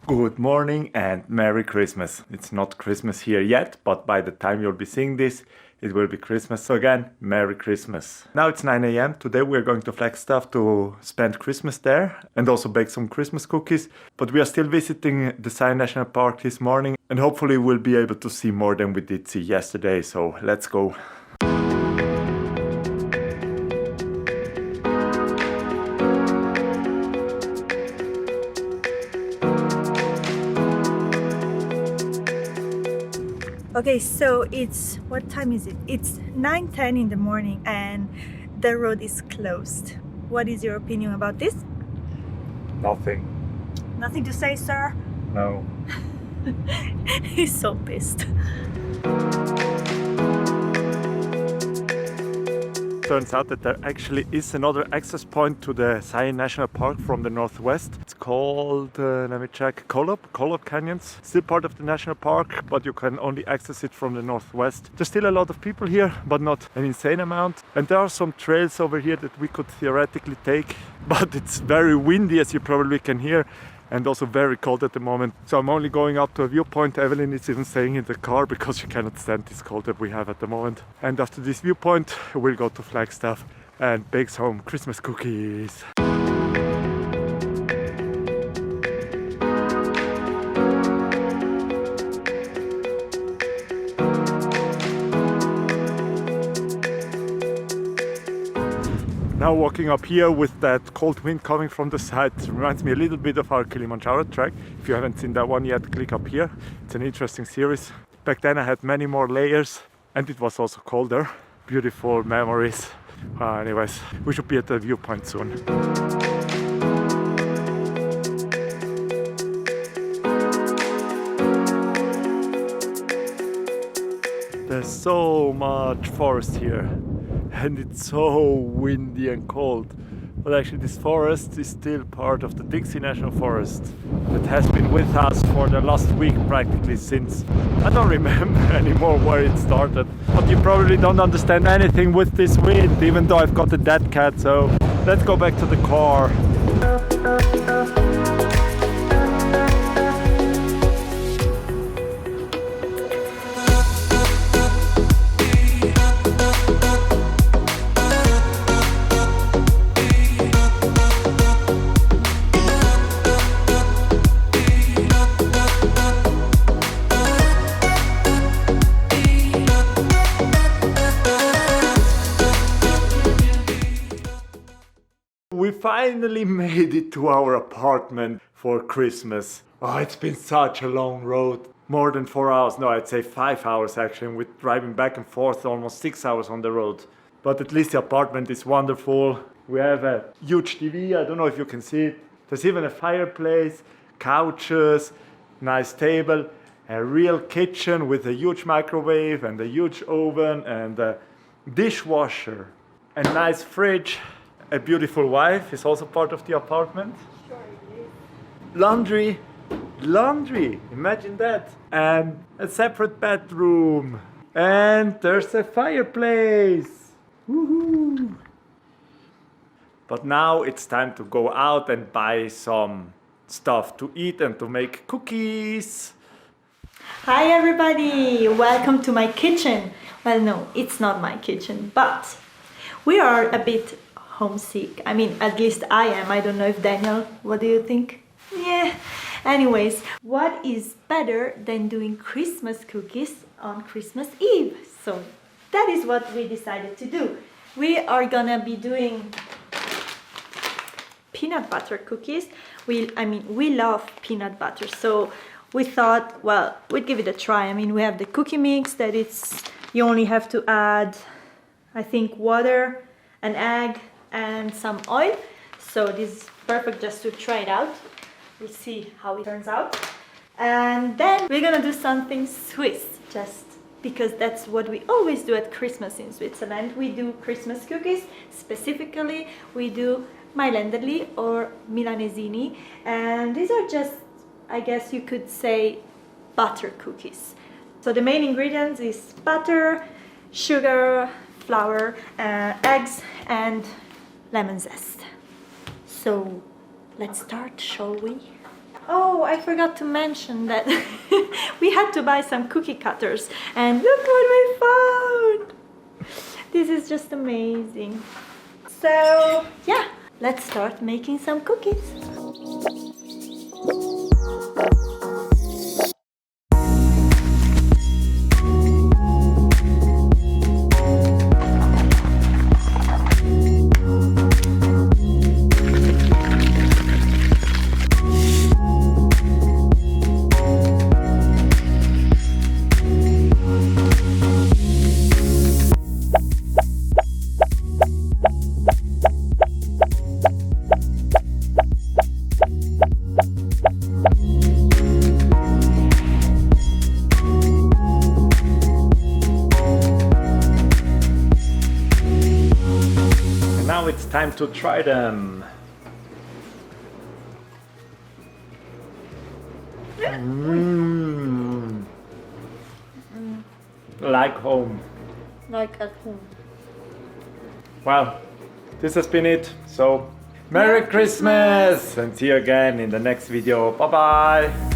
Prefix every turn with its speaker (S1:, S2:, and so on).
S1: Good morning and Merry Christmas. It's not Christmas here yet, but by the time you'll be seeing this, it will be Christmas. So again, Merry Christmas. Now it's 9 a.m. Today we're going to Flagstaff to spend Christmas there and also bake some Christmas cookies. But we are still visiting the Zion National Park this morning and hopefully we'll be able to see more than we did see yesterday. So let's go.
S2: Okay, so what time is it? It's 9:10 in the morning and the road is closed. What is your opinion about this?
S1: Nothing.
S2: Nothing to say, sir?
S1: No.
S2: He's so pissed.
S1: Turns out that there actually is another access point to the Zion National Park from the northwest. It's called, let me check, Kolob Canyon. Still part of the national park, but you can only access it from the northwest. There's still a lot of people here, but not an insane amount. And there are some trails over here that we could theoretically take, but it's very windy, as you probably can hear. And also very cold at the moment. So I'm only going up to a viewpoint. Evelyn is even staying in the car because she cannot stand this cold that we have at the moment. And after this viewpoint, we'll go to Flagstaff and bake some Christmas cookies. Now walking up here with that cold wind coming from the side reminds me a little bit of our Kilimanjaro trek. If you haven't seen that one yet, click up here. It's an interesting series. Back then I had many more layers and it was also colder. Beautiful memories. Anyways, we should be at the viewpoint soon. There's so much forest here. And it's so windy and cold. But actually this forest is still part of the Dixie National Forest that has been with us for the last week practically since, I don't remember anymore where it started. But you probably don't understand anything with this wind, even though I've got a dead cat, so let's go back to the car. We finally made it to our apartment for Christmas. Oh, it's been such a long road. More than 4 hours. No, I'd say 5 hours actually. We're driving back and forth almost 6 hours on the road. But at least the apartment is wonderful. We have a huge TV. I don't know if you can see it. There's even a fireplace, couches, nice table, a real kitchen with a huge microwave and a huge oven and a dishwasher, a nice fridge. A beautiful wife is also part of the apartment.
S2: Sure it is.
S1: Laundry, imagine that. And a separate bedroom. And there's a fireplace. Woohoo! But now it's time to go out and buy some stuff to eat and to make cookies.
S2: Hi everybody! Welcome to my kitchen. Well, no, it's not my kitchen, but we are a bit homesick. I mean, at least I am. I don't know if Daniel, what do you think? Yeah. Anyways, what is better than doing Christmas cookies on Christmas Eve? So that is what we decided to do. We are gonna be doing peanut butter cookies. We love peanut butter, so we thought, well, we'd give it a try. I mean, we have the cookie mix that you only have to add, I think, water, an egg, and some oil. So this is perfect just to try it out. We'll see how it turns out. And then we're gonna do something Swiss, just because that's what we always do at Christmas in Switzerland. We do Christmas cookies. Specifically, we do Mailenderli or Milanesini. And these are just, I guess you could say, butter cookies. So the main ingredients is butter, sugar, flour, eggs, and lemon zest. So let's start, shall we? Oh, I forgot to mention that we had to buy some cookie cutters, and look what we found! This is just amazing. So yeah, let's start making some cookies.
S1: Now it's time to try them. Like home.
S2: Like at home.
S1: Well, this has been it. So, Merry Christmas! And see you again in the next video. Bye bye!